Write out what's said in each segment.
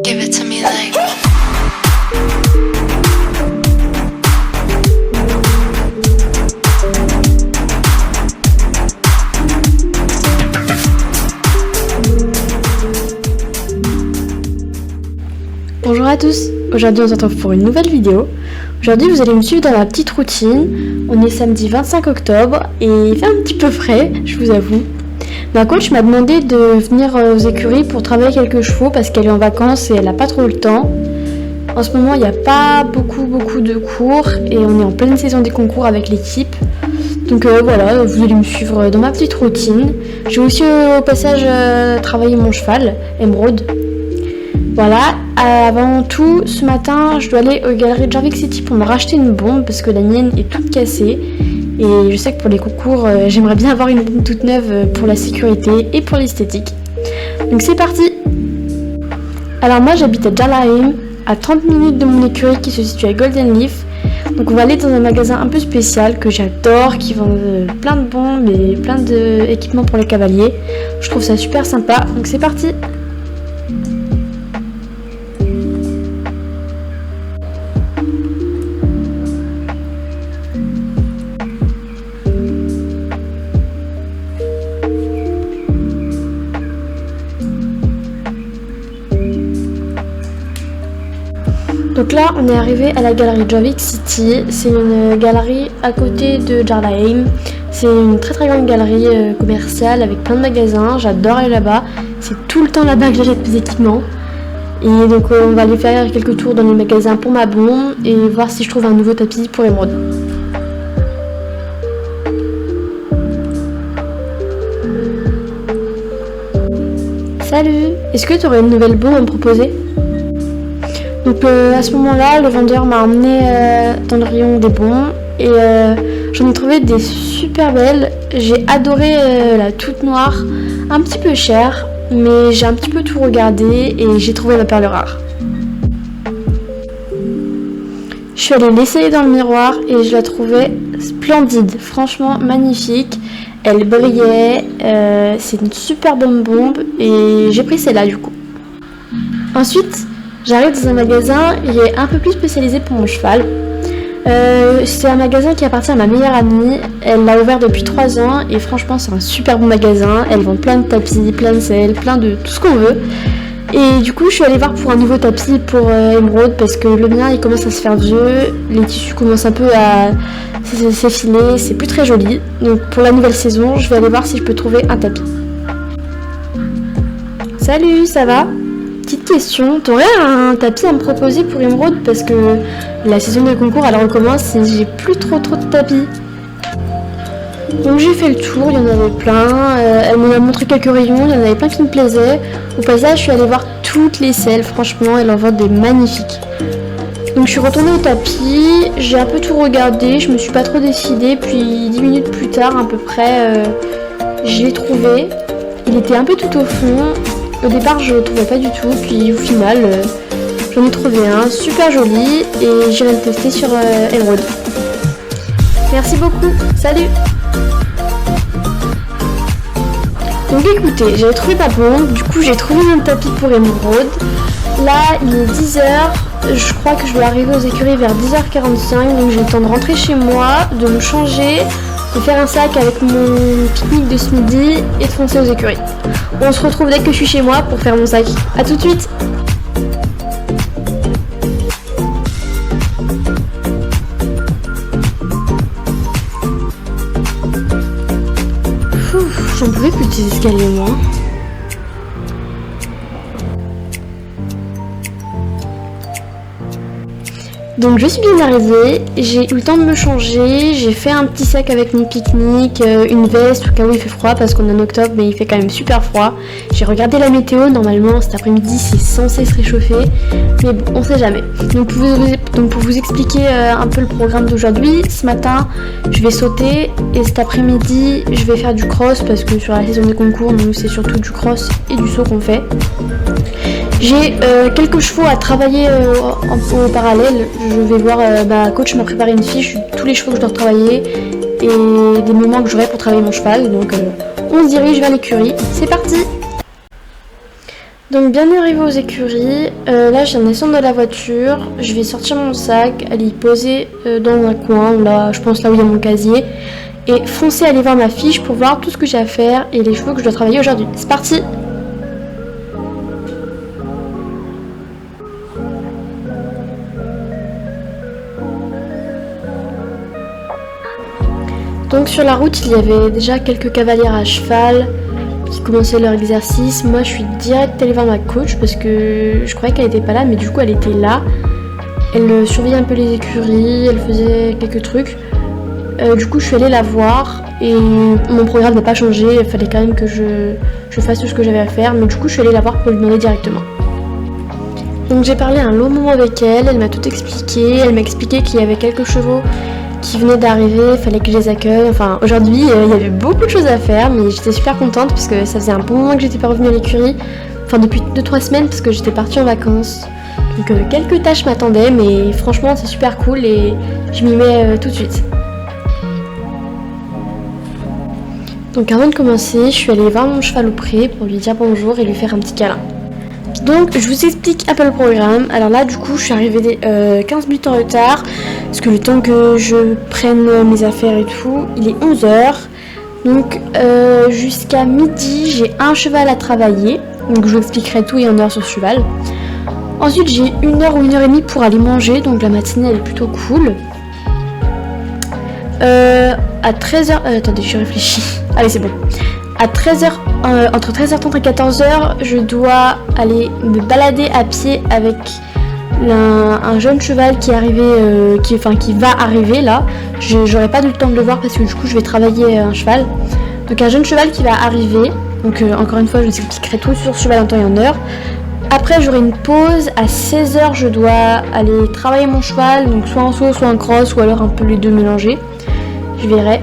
Give it to me like. Bonjour à tous, aujourd'hui on se retrouve pour une nouvelle vidéo. Aujourd'hui vous allez me suivre dans ma petite routine. On est samedi 25 octobre et il fait un petit peu frais, je vous avoue. Ma coach m'a demandé de venir aux écuries pour travailler quelques chevaux parce qu'elle est en vacances et elle n'a pas trop le temps. En ce moment il n'y a pas beaucoup de cours et on est en pleine saison des concours avec l'équipe. Donc voilà, vous allez me suivre dans ma petite routine. J'ai aussi au passage travaillé mon cheval, Emerald. Voilà, avant tout, ce matin, je dois aller aux galeries de Jorvik City pour me racheter une bombe parce que la mienne est toute cassée. Et je sais que pour les concours, j'aimerais bien avoir une bombe toute neuve pour la sécurité et pour l'esthétique. Donc c'est parti! Alors moi j'habite à Jarlaheim, à 30 minutes de mon écurie qui se situe à Golden Leaf. Donc on va aller dans un magasin un peu spécial que j'adore, qui vend plein de bombes et plein d'équipements pour les cavaliers. Je trouve ça super sympa, donc c'est parti! Donc là, on est arrivé à la galerie Jorvik City. C'est une galerie à côté de Jarlaheim. C'est une très grande galerie commerciale avec plein de magasins. J'adore aller là-bas. C'est tout le temps là-bas que j'achète mes équipements. Et donc on va aller faire quelques tours dans les magasins pour ma bombe et voir si je trouve un nouveau tapis pour Emerald. Salut! Est-ce que tu aurais une nouvelle bombe à me proposer? Donc à ce moment-là, le vendeur m'a emmené dans le rayon des bons et j'en ai trouvé des super belles. J'ai adoré la toute noire, un petit peu chère, mais j'ai un petit peu tout regardé et j'ai trouvé ma perle rare. Je suis allée l'essayer dans le miroir et je la trouvais splendide, franchement magnifique. Elle brillait, c'est une super bonne bombe et j'ai pris celle-là du coup. Ensuite, j'arrive dans un magasin qui est un peu plus spécialisé pour mon cheval. C'est un magasin qui appartient à ma meilleure amie. Elle l'a ouvert depuis 3 ans et franchement c'est un super bon magasin. Elle vend plein de tapis, plein de selles, plein de tout ce qu'on veut. Et du coup je suis allée voir pour un nouveau tapis pour Emerald parce que le mien il commence à se faire vieux. Les tissus commencent un peu à s'effiler, c'est plus très joli. Donc pour la nouvelle saison je vais aller voir si je peux trouver un tapis. Salut, ça va ? Petite question, t'aurais un tapis à me proposer pour Emerald parce que la saison des concours elle recommence et j'ai plus trop de tapis. Donc j'ai fait le tour, il y en avait plein, elle m'en a montré quelques rayons, il y en avait plein qui me plaisaient. Au passage je suis allée voir toutes les selles, franchement elle en vend des magnifiques. Donc je suis retournée au tapis, j'ai un peu tout regardé, je me suis pas trop décidée, puis 10 minutes plus tard à peu près, je l'ai trouvé. Il était un peu tout au fond. Au départ je le trouvais pas du tout, puis au final j'en ai trouvé un super joli et j'irai le tester sur Emerald. Merci beaucoup, salut! Donc écoutez, j'ai trouvé ma bombe, du coup j'ai trouvé mon tapis pour Emerald. Là il est 10h, je crois que je dois arriver aux écuries vers 10h45, donc j'ai le temps de rentrer chez moi, de me changer, de faire un sac avec mon pique-nique de ce midi et de foncer aux écuries. On se retrouve dès que je suis chez moi pour faire mon sac. A tout de suite! J'en pouvais plus de ces escaliers moi. Donc je suis bien arrivée, j'ai eu le temps de me changer, j'ai fait un petit sac avec mon pique-nique, une veste au cas où il fait froid parce qu'on est en octobre mais il fait quand même super froid. J'ai regardé la météo, normalement cet après-midi c'est censé se réchauffer, mais bon, on sait jamais. Donc pour vous expliquer un peu le programme d'aujourd'hui, ce matin je vais sauter et cet après-midi je vais faire du cross parce que sur la saison des concours nous c'est surtout du cross et du saut qu'on fait. J'ai quelques chevaux à travailler au parallèle. Je vais voir, ma coach m'a préparé une fiche de tous les chevaux que je dois travailler et des moments que j'aurai pour travailler mon cheval. Donc on se dirige vers l'écurie. C'est parti! Donc bien arrivé aux écuries, là je viens de descendre de la voiture, je vais sortir mon sac, aller y poser dans un coin, là je pense là où il y a mon casier, et foncer aller voir ma fiche pour voir tout ce que j'ai à faire et les chevaux que je dois travailler aujourd'hui. C'est parti! Donc sur la route il y avait déjà quelques cavalières à cheval qui commençaient leur exercice. Moi je suis direct allée voir ma coach parce que je croyais qu'elle était pas là, mais du coup elle était là. Elle surveillait un peu les écuries, elle faisait quelques trucs. Du coup je suis allée la voir et mon programme n'a pas changé, il fallait quand même que je fasse tout ce que j'avais à faire, mais du coup je suis allée la voir pour lui demander directement. Donc j'ai parlé un long moment avec elle, elle m'a tout expliqué, elle m'a expliqué qu'il y avait quelques chevaux qui venaient d'arriver, il fallait que je les accueille. Enfin aujourd'hui il y avait beaucoup de choses à faire, mais j'étais super contente parce que ça faisait un bon moment que j'étais pas revenue à l'écurie, enfin depuis 2-3 semaines parce que j'étais partie en vacances. Donc quelques tâches m'attendaient, mais franchement c'est super cool et je m'y mets tout de suite. Donc avant de commencer, je suis allée voir mon cheval au pré pour lui dire bonjour et lui faire un petit câlin. Donc je vous explique un peu le programme. Alors là du coup je suis arrivée 15 minutes en retard parce que le temps que je prenne mes affaires et tout, il est 11h. Donc jusqu'à midi j'ai un cheval à travailler. Donc je vous expliquerai tout et en heure sur ce cheval. Ensuite j'ai 1h ou 1h30 pour aller manger. Donc la matinée elle est plutôt cool. À 13h... attendez, je réfléchis. Allez, c'est bon. À 13h, entre 13h30 et 14h, je dois aller me balader à pied avec un jeune cheval qui est arrivé, qui va arriver là. J'aurai pas eu le temps de le voir parce que du coup je vais travailler un cheval. Donc un jeune cheval qui va arriver. Donc encore une fois, je vous expliquerai tout sur ce cheval en temps et en heure. Après j'aurai une pause, à 16h je dois aller travailler mon cheval, donc soit en saut, soit en cross, ou alors un peu les deux mélangés. Je verrai.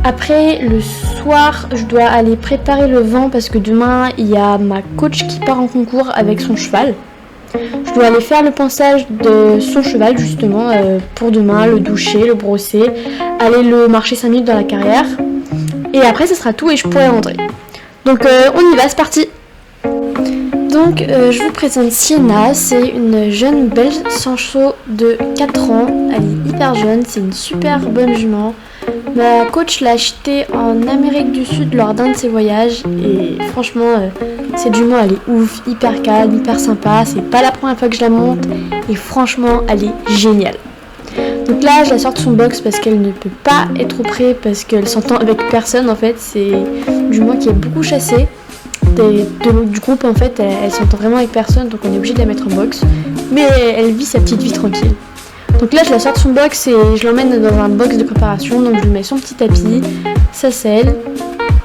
Après le soir je dois aller préparer le vent parce que demain il y a ma coach qui part en concours avec son cheval. Je dois aller faire le ponçage de son cheval justement pour demain, le doucher, le brosser, aller le marcher 5 minutes dans la carrière. Et après ce sera tout et je pourrai rentrer. Donc on y va, c'est parti. Donc je vous présente Sienna, c'est une jeune belge Sancho de 4 ans, elle est hyper jeune, c'est une super bonne jument. Ma coach l'a achetée en Amérique du Sud lors d'un de ses voyages et franchement cette jument elle est ouf, hyper calme, hyper sympa, c'est pas la première fois que je la monte et franchement elle est géniale. Donc là je la sors de son box parce qu'elle ne peut pas être au pré parce qu'elle s'entend avec personne en fait, c'est une jument qui est beaucoup chassée. Du groupe en fait elle s'entend vraiment avec personne donc on est obligé de la mettre en box, mais elle vit sa petite vie tranquille. Donc là je la sors de son box et je l'emmène dans un box de préparation, donc je lui mets son petit tapis, sa selle,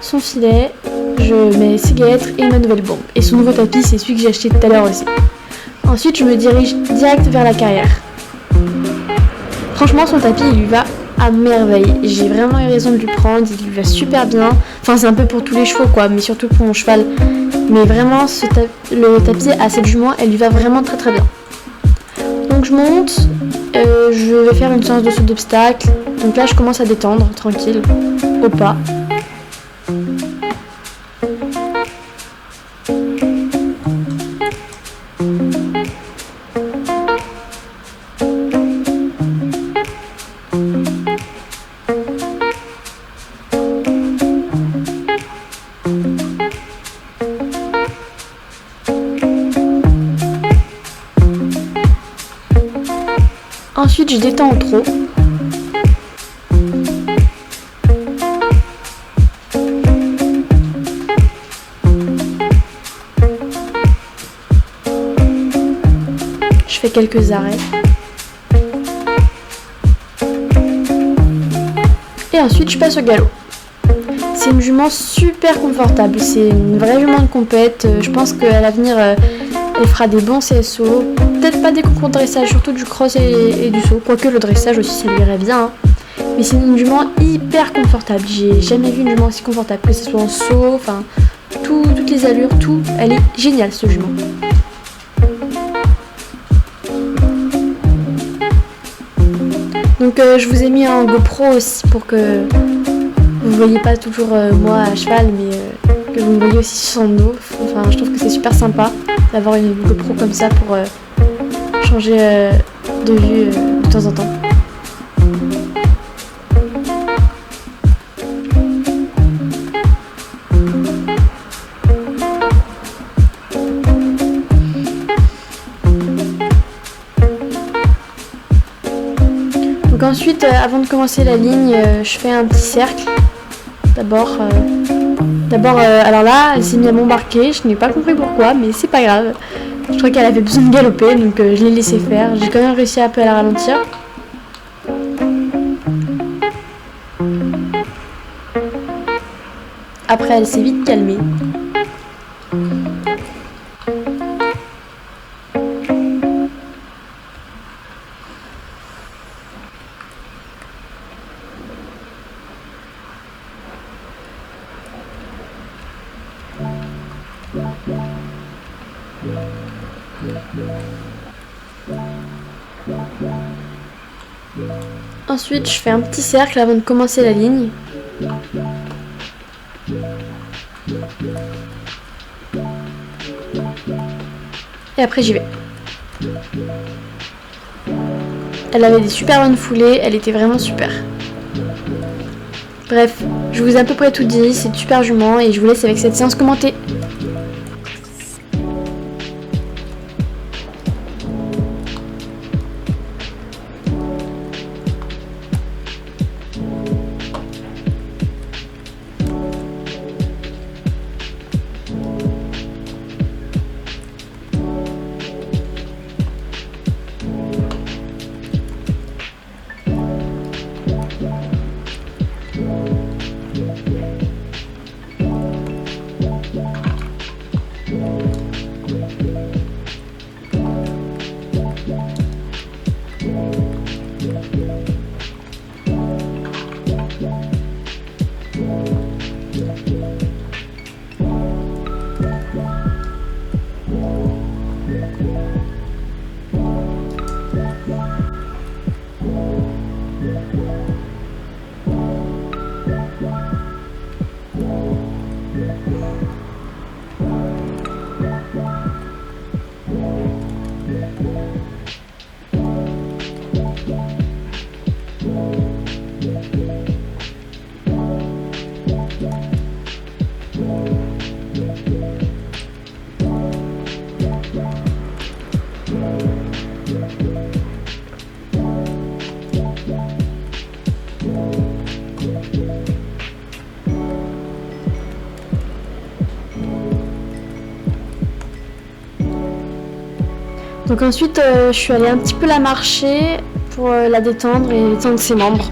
son filet, je mets ses guêtres et ma nouvelle bombe. Et son nouveau tapis c'est celui que j'ai acheté tout à l'heure aussi. Ensuite je me dirige direct vers la carrière. Franchement son tapis il lui va à merveille, j'ai vraiment eu raison de lui prendre, il lui va super bien, enfin c'est un peu pour tous les chevaux quoi, mais surtout pour mon cheval, mais vraiment le tapis à cette jument elle lui va vraiment très très bien. Donc je monte, je vais faire une séance de saut d'obstacle, donc là je commence à détendre tranquille, au pas. Ensuite, je détends au trot. Je fais quelques arrêts. Et ensuite, je passe au galop. C'est une jument super confortable. C'est une vraie jument de compète. Je pense qu'à l'avenir, elle fera des bons CSO. Peut-être pas des concours de dressage, surtout du cross et du saut. Quoique le dressage aussi, ça lui irait bien. Hein. Mais c'est une jument hyper confortable. J'ai jamais vu une jument aussi confortable. Que ce soit en saut, enfin, toutes les allures, tout. Elle est géniale, ce jument. Donc je vous ai mis un GoPro aussi pour que vous ne voyez pas toujours moi à cheval, mais que vous me voyez aussi sur son dos. Enfin, Enfin, je trouve que c'est super sympa d'avoir une GoPro comme ça pour changer de vue de temps en temps. Donc ensuite, avant de commencer la ligne, je fais un petit cercle. D'abord, alors là, elle s'est mise à m'embarquer. Je n'ai pas compris pourquoi, mais c'est pas grave. Je crois qu'elle avait besoin de galoper, donc je l'ai laissé faire. J'ai quand même réussi un peu à la ralentir. Après, elle s'est vite calmée. Ensuite, je fais un petit cercle avant de commencer la ligne. Et après, j'y vais. Elle avait des super bonnes foulées, elle était vraiment super. Bref, je vous ai à peu près tout dit, c'est une super jument et je vous laisse avec cette séance commentée. Donc ensuite, je suis allée un petit peu la marcher pour la détendre et détendre ses membres.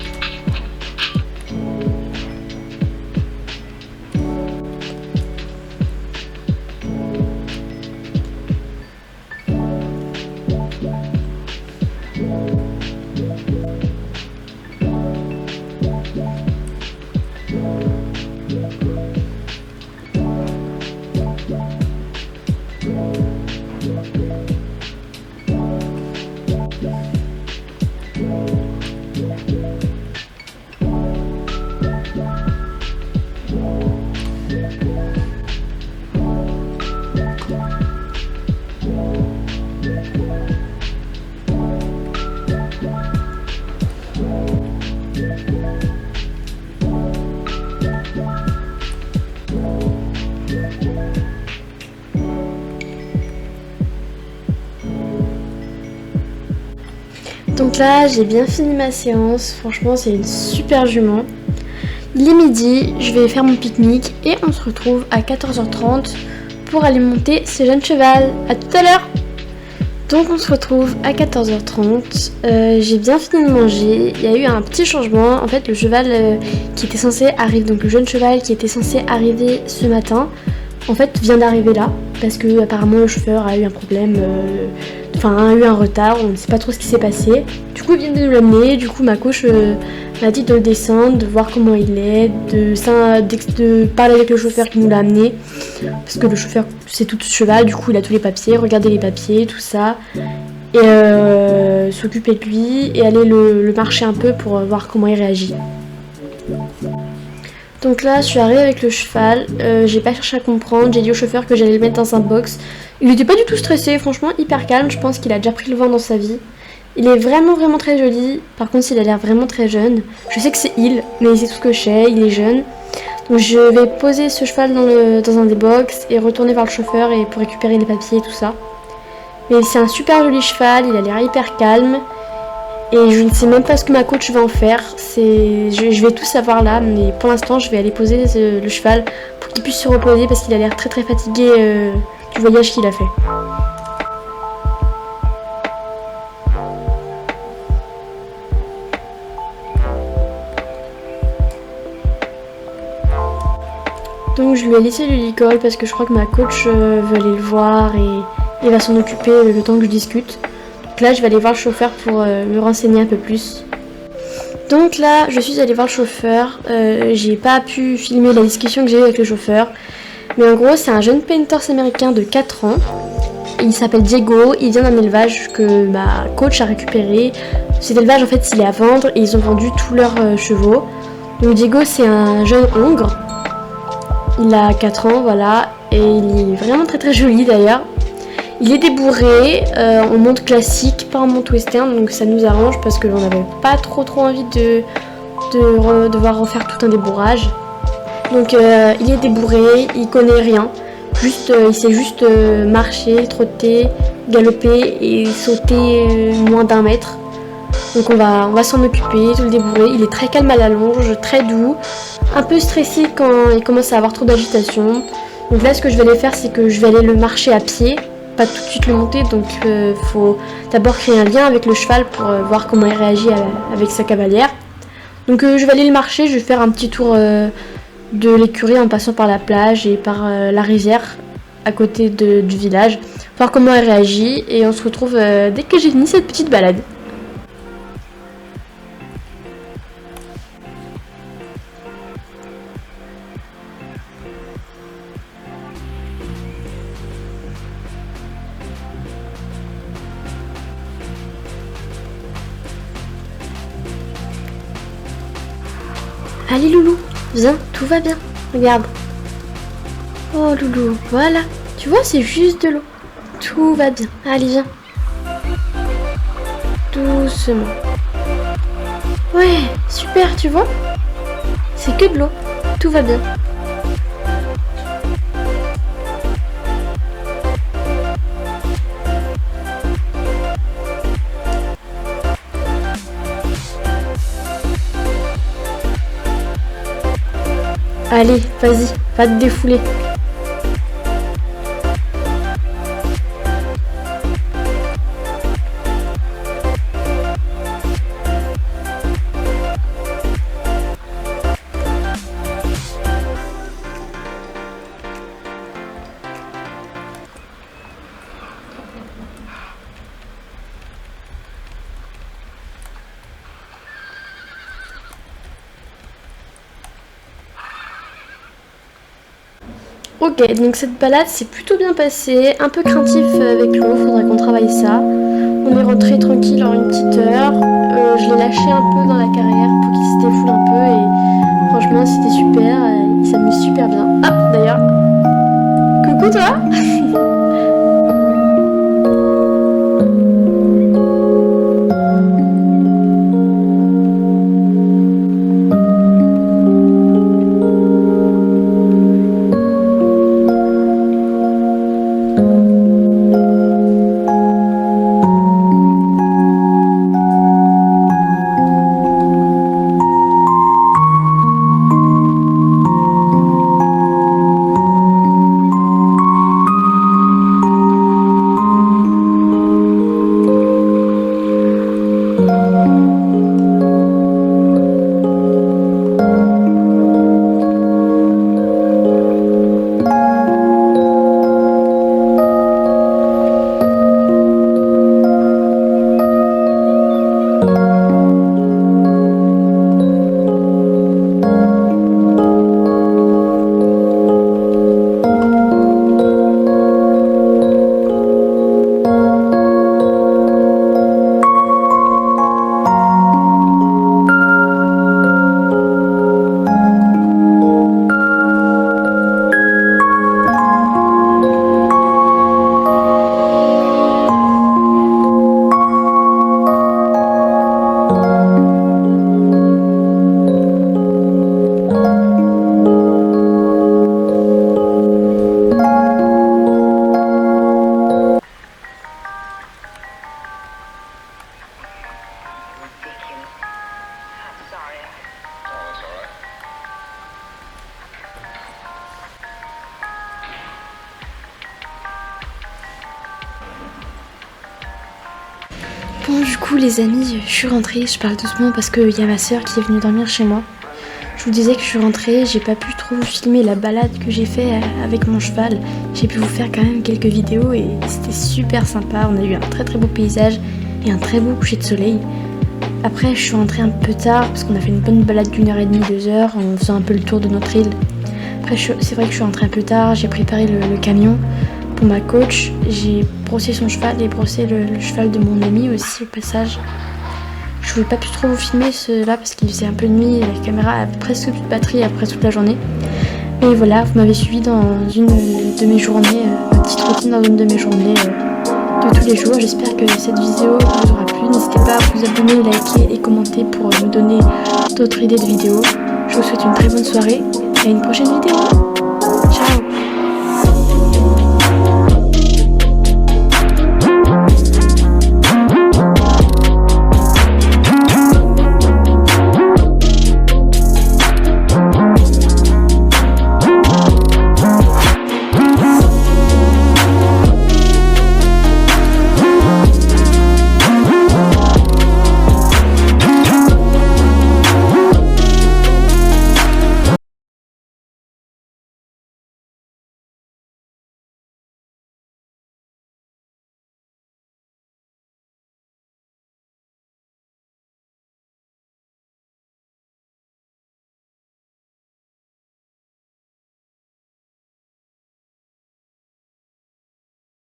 Donc là, j'ai bien fini ma séance. Franchement, c'est une super jument. Il est midi, je vais faire mon pique-nique et on se retrouve à 14h30 pour aller monter ce jeune cheval. À tout à l'heure! Donc on se retrouve à 14h30. J'ai bien fini de manger. Il y a eu un petit changement. En fait, le cheval qui était censé arriver, donc le jeune cheval qui était censé arriver ce matin, en fait, vient d'arriver là parce que apparemment le chauffeur a eu un problème. A eu un retard, on ne sait pas trop ce qui s'est passé. Du coup, il vient de nous l'amener. Du coup, ma coach m'a dit de le descendre, de voir comment il est, de parler avec le chauffeur qui nous l'a amené. Parce que le chauffeur, c'est tout ce cheval, du coup, il a tous les papiers, regarder les papiers, tout ça. Et s'occuper de lui et aller le marcher un peu pour voir comment il réagit. Donc là, je suis arrivée avec le cheval, j'ai pas cherché à comprendre, j'ai dit au chauffeur que j'allais le mettre dans un box. Il était pas du tout stressé, franchement hyper calme, je pense qu'il a déjà pris le vent dans sa vie. Il est vraiment très joli, par contre il a l'air vraiment très jeune. Je sais que c'est il, mais c'est tout ce que je sais, il est jeune. Donc je vais poser ce cheval dans un des box et retourner voir le chauffeur et pour récupérer les papiers et tout ça. Mais c'est un super joli cheval, il a l'air hyper calme. Et je ne sais même pas ce que ma coach va en faire. Je vais tout savoir là, mais pour l'instant je vais aller poser le cheval pour qu'il puisse se reposer parce qu'il a l'air très fatigué du voyage qu'il a fait. Donc je lui ai laissé le licol parce que je crois que ma coach veut aller le voir et va s'en occuper le temps que je discute. Donc là je vais aller voir le chauffeur pour me renseigner un peu plus. Donc là je suis allée voir le chauffeur, j'ai pas pu filmer la discussion que j'ai eue avec le chauffeur. Mais en gros c'est un jeune painters américain de 4 ans. Il s'appelle Diego, il vient d'un élevage que ma coach a récupéré. Cet élevage en fait il est à vendre et ils ont vendu tous leurs chevaux. Donc Diego c'est un jeune hongre. Il a 4 ans, voilà, et il est vraiment très joli d'ailleurs. Il est débourré, en monte classique, pas en monte western, donc ça nous arrange parce que l'on n'avait pas trop envie de devoir refaire tout un débourrage. Donc il est débourré, il connaît rien, il sait juste marcher, trotter, galoper et sauter moins d'1 mètre. Donc on va s'en occuper, tout le débourrer. Il est très calme à la longe, très doux, un peu stressé quand il commence à avoir trop d'agitation. Donc là ce que je vais aller faire c'est que je vais aller le marcher à pied, pas tout de suite le monter, donc faut d'abord créer un lien avec le cheval pour voir comment il réagit avec sa cavalière. Donc je vais aller le marcher, je vais faire un petit tour de l'écurie en passant par la plage et par la rizière à côté du village, voir comment elle réagit et on se retrouve dès que j'ai fini cette petite balade. Allez loulou, viens, tout va bien, regarde. Oh loulou, voilà, tu vois c'est juste de l'eau. Tout va bien, allez viens. Doucement. Ouais, super, tu vois. C'est que de l'eau, tout va bien. Allez, vas-y, va te défouler. Ok, donc cette balade s'est plutôt bien passée, un peu craintif avec l'eau, faudrait qu'on travaille ça. On est rentré tranquille en une petite heure, je l'ai lâché un peu dans la carrière pour qu'il se défoule un peu et franchement c'était super, il s'amuse super bien. Ah d'ailleurs, coucou toi. Bon, du coup, les amis, je suis rentrée. Je parle doucement parce qu'il y a ma soeur qui est venue dormir chez moi. Je vous disais que je suis rentrée, j'ai pas pu trop filmer la balade que j'ai fait avec mon cheval. J'ai pu vous faire quand même quelques vidéos et c'était super sympa. On a eu un très très beau paysage et un très beau coucher de soleil. Après, je suis rentrée un peu tard parce qu'on a fait une bonne balade d'1h30, 2h en faisant un peu le tour de notre île. Après, c'est vrai que je suis rentrée un peu tard, j'ai préparé le camion pour ma coach. J'ai brossé son cheval et brossé le cheval de mon ami aussi au passage. Je ne voulais pas plus trop vous filmer cela parce qu'il faisait un peu nuit et la caméra a presque plus de batterie après toute la journée. Mais voilà, vous m'avez suivi dans une de mes journées, ma petite routine dans une de mes journées de tous les jours. J'espère que cette vidéo vous aura plu. N'hésitez pas à vous abonner, liker et commenter pour me donner d'autres idées de vidéos. Je vous souhaite une très bonne soirée et à une prochaine vidéo.